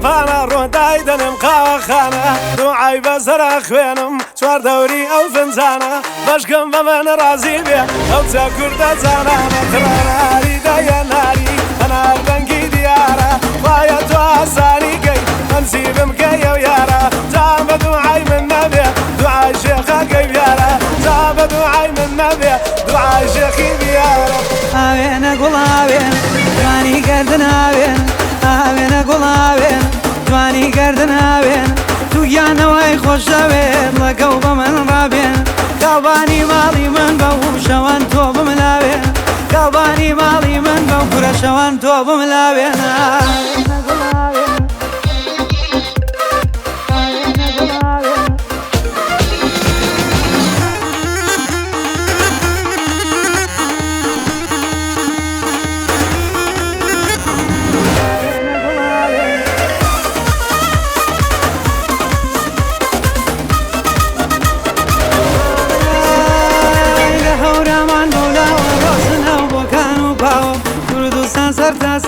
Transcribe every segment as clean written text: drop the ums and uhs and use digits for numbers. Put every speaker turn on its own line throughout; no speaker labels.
فانا روح دايدنم خاخانه دوعي بزر خوينم چوار دوري او فنزانه بشكم بمن رازي بيه او تسكر دزانه تراري دايا ناري انا بنقي دياره ضايا تواساني كي منسيبم كي وياره تاب دوعي من نبي دعاء شيخ كيف ياره تاب دوعي من نبي دعاء شيخي بياره
اوين اقول اوين جواني قردن اوين اوين اقول اوين جواني قردن اوين تو یانەوەی خۆش دەوێت لەگەڵ بە من ڕابێن کاڵبانی ماڵی من بە شەوان تۆ بملاوێن کاڵبانی ماڵی من بە پورە شەوان تۆ بملاوێن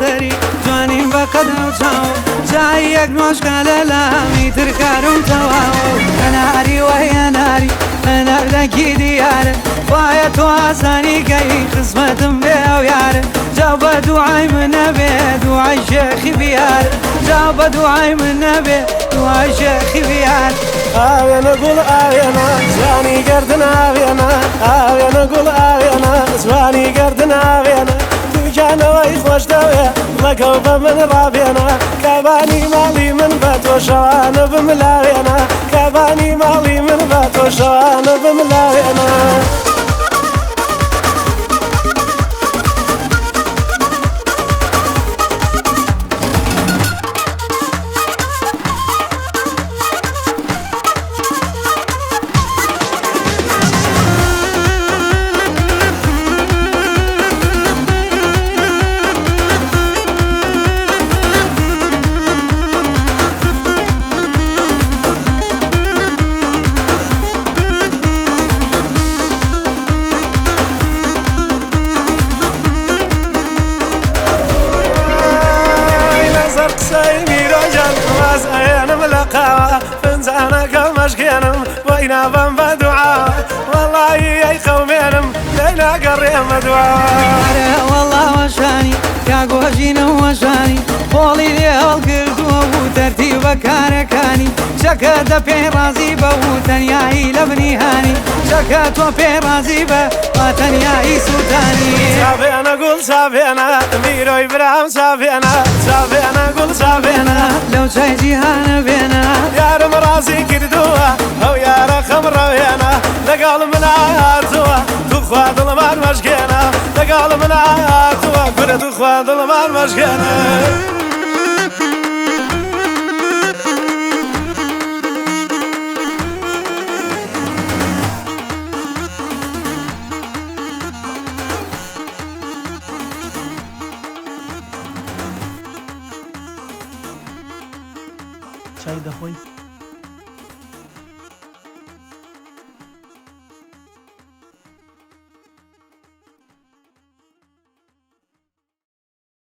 سەری جوانیم بە قەدە و چاو جای یەک نۆشکالە لامی ترکارم تەواو هەناری وەیە ناری هەنەردەکی دیارە وایە تۆ ئاسانی گەی خزمەتم بێ ئەو یارە جاو بە دوعای من نەبێ دوعای شێخی بیارە جاو بە دوعای من نەبێ دوعای شێخی بیارە
ئاوێنە گوڵ ئاوێنە جوانی گردن ئاوێنە ئاوێنە گوڵ ئاوێنە جوانی گردن ئاوێنە جانەوەی خۆش دەوێ لەگەڵ بە من ڕابێنە کابانی ماڵی من بە تۆ شەوانە بملاوێنە کابانی ماڵی من بە تۆ شەوانە بملاوێنە فنزانك مشكينم وإنا بن بدعاء والله يا قومينم لينا قريم دعاء
والله وشاني يا قوجينا وشاني قولي لي القرد وترتيب كاركاني شكت في رازيبه وتنياي لبني هاني شكت في رازيبه وتنياي سوداني
سافينا قول سافينا ميرو إبراهيم سافينا سافينا قول سافينا
لو شي جيهان بينا
يا رم راسي كردوها أو يا رخم روينا لقال من عاتوا تخواد المان مشكينا لقال من عاتوا كل تخواد المان مشكينا
چای دەخۆین؟